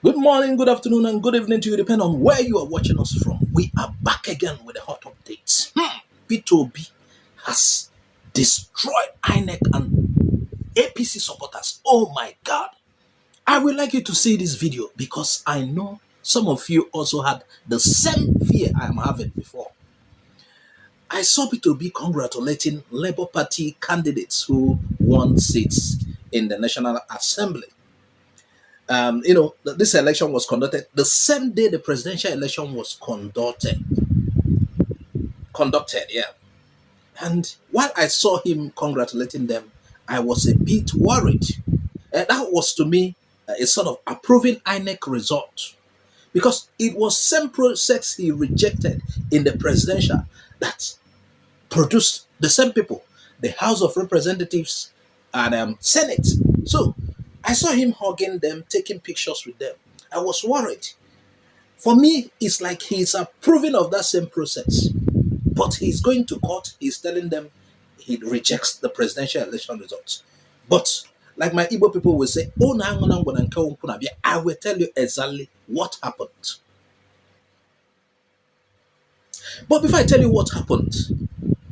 Good morning, good afternoon, and good evening to you, depending on where you are watching us from. We are back again with a hot update. Peter Obi has destroyed INEC and APC supporters. Oh my God. I would like you to see this video because I know some of you also had the same fear I am having before. I saw Peter Obi congratulating Labour Party candidates who won seats in the National Assembly. This election was conducted the same day the presidential election was conducted. Yeah. And while I saw him congratulating them, I was a bit worried. That was to me a sort of approving INEC result because it was same process he rejected in the presidential that produced the same people, the House of Representatives and Senate. So I saw him hugging them, taking pictures with them. I was worried. For me, it's like he's approving of that same process. But he's going to court, he's telling them he rejects the presidential election results. But like my Igbo people will say, I will tell you exactly what happened. But before I tell you what happened,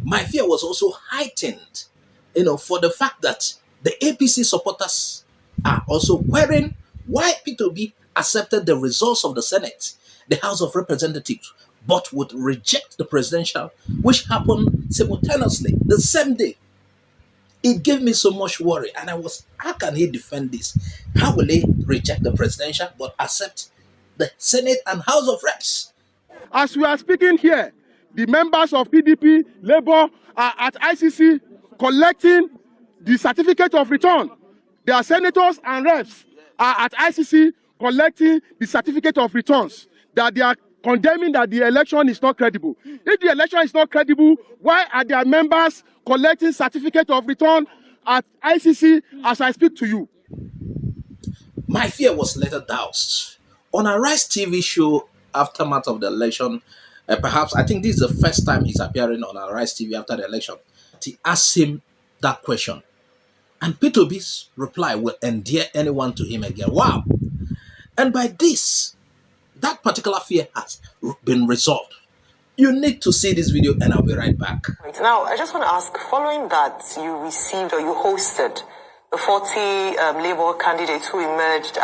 my fear was also heightened, for the fact that the APC supporters are also querying why Peter Obi accepted the results of the Senate, the House of Representatives, but would reject the presidential, which happened simultaneously the same day. It gave me so much worry, and how can he defend this? How will he reject the presidential but accept the Senate and House of Reps? As we are speaking here, the members of PDP, Labour are at ICC collecting the certificate of return. Their senators and reps are at ICC collecting the certificate of returns that they are condemning that the election is not credible. If the election is not credible, why are their members collecting certificate of return at ICC as I speak to you? My fear was later doused. On a Rise TV show, aftermath of the election, perhaps I think this is the first time he's appearing on a Rise TV after the election. He asked him that question. And Peter Obi's reply will endear anyone to him again. Wow. And by this, that particular fear has been resolved. You need to see this video and I'll be right back. Right. Now, I just want to ask, following that, you received or you hosted the 40 Labour candidates who emerged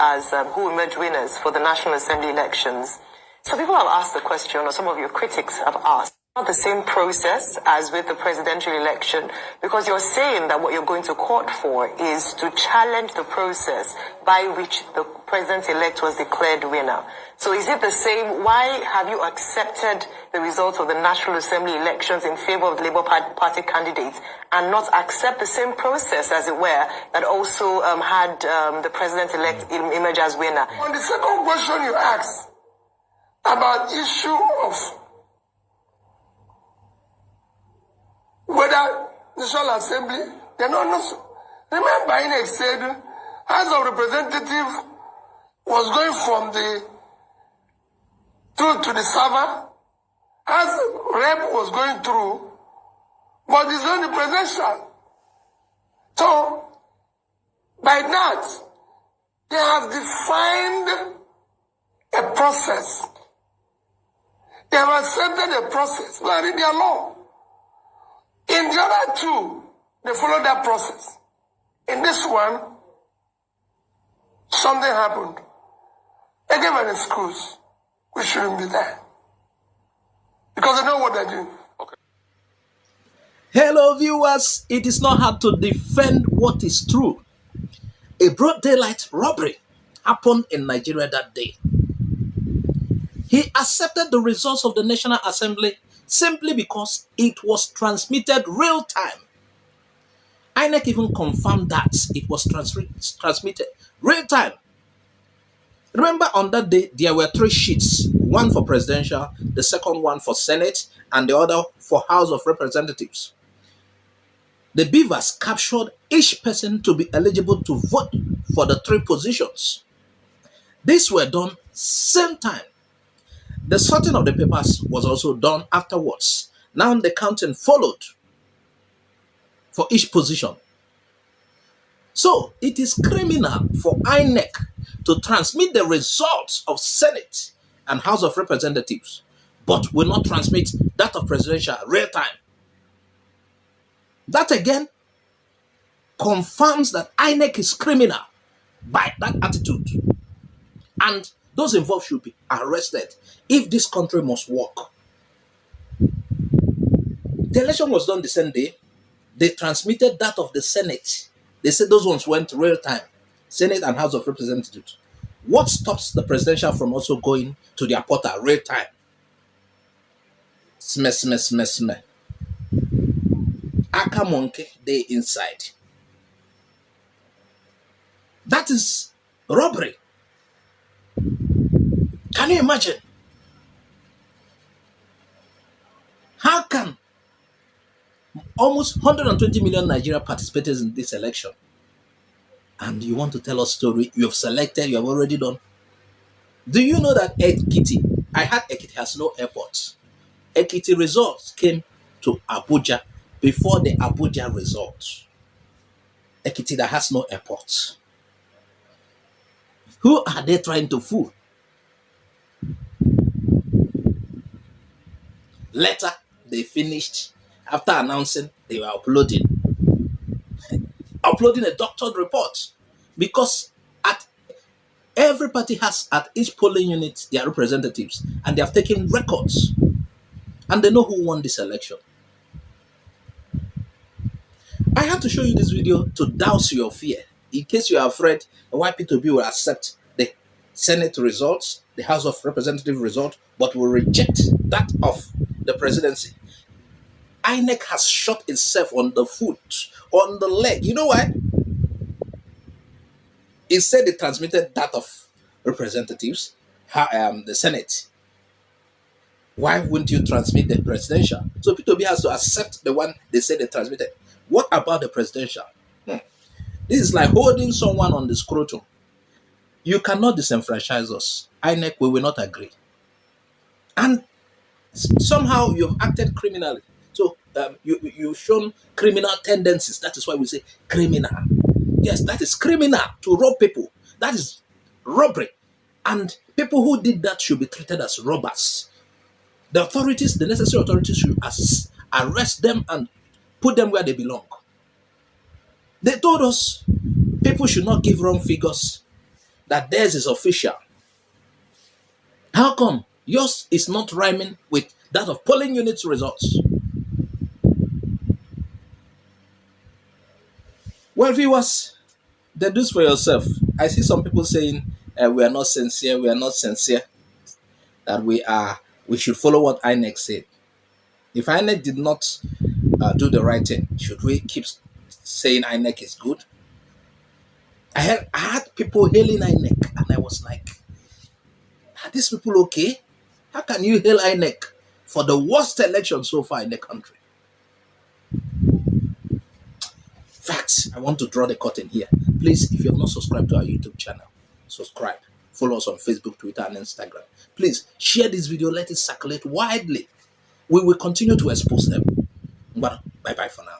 winners for the National Assembly elections. So people have asked the question, or some of your critics have asked, not the same process as with the presidential election, because you're saying that what you're going to court for is to challenge the process by which the president-elect was declared winner. So is it the same? Why have you accepted the results of the National Assembly elections in favor of the Labour Party candidates and not accept the same process, as it were, that also had the president-elect emerge as winner? On the second question you asked about issue of whether National Assembly, they're not so. Remember, INEC said House of Representative was going from the through to the server, as rep was going through, but it's only presidential. So, by that, they have defined a process. They have accepted a process, like in their law. In the other two, they follow that process. In this one, something happened. They gave an excuse. We shouldn't be there. Because they know what they're doing. Okay. Hello viewers, it is not hard to defend what is true. A broad daylight robbery happened in Nigeria that day. He accepted the results of the National Assembly simply because it was transmitted real time. INEC even confirmed that it was transmitted real time. Remember, on that day, there were 3 sheets, one for presidential, the second one for Senate, and the other for House of Representatives. The beavers captured each person to be eligible to vote for the 3 positions. These were done same time. The sorting of the papers was also done afterwards. Now the counting followed for each position. So it is criminal for INEC to transmit the results of Senate and House of Representatives, but will not transmit that of presidential real time. That again confirms that INEC is criminal by that attitude. And those involved should be arrested if this country must work. The election was done the same day. They transmitted that of the Senate. They said those ones went real time. Senate and House of Representatives. What stops the presidential from also going to their portal real time? Sme. Aka monkey, they inside. That is robbery. Can you imagine? How can almost 120 million Nigeria participated in this election, and you want to tell us story? You have selected, you have already done. Do you know that Ekiti, I heard Ekiti has no airport. Ekiti results came to Abuja before the Abuja results. Ekiti that has no airport. Who are they trying to fool? Later, they finished, after announcing, they were uploading a doctored report, because at every party has at each polling unit their representatives, and they have taken records, and they know who won this election. I have to show you this video to douse your fear, in case you are afraid why Peter Obi will accept the Senate results, the House of Representatives result, but will reject that of the presidency. INEC has shot itself on the foot, on the leg. You know why? It said it transmitted that of representatives, the Senate. Why wouldn't you transmit the presidential? So Peter Obi has to accept the one they said they transmitted. What about the presidential? This is like holding someone on the scrotum. You cannot disenfranchise us. INEC, we will not agree. And somehow you've acted criminally. So you've shown criminal tendencies. That is why we say criminal. Yes, that is criminal to rob people. That is robbery. And people who did that should be treated as robbers. The authorities, the necessary authorities, should arrest them and put them where they belong. They told us people should not give wrong figures, that theirs is official. How come yours is not rhyming with that of polling units results? Well, viewers, deduce for yourself. I see some people saying we are not sincere, that we should follow what INEC said. If INEC did not do the right thing, should we keep saying INEC is good? I had people hailing INEC, and I was like, are these people okay? How can you hail INEC for the worst election so far in the country? Facts. I want to draw the curtain here. Please, if you have not subscribed to our YouTube channel, subscribe. Follow us on Facebook, Twitter, and Instagram. Please share this video. Let it circulate widely. We will continue to expose them. But bye-bye for now.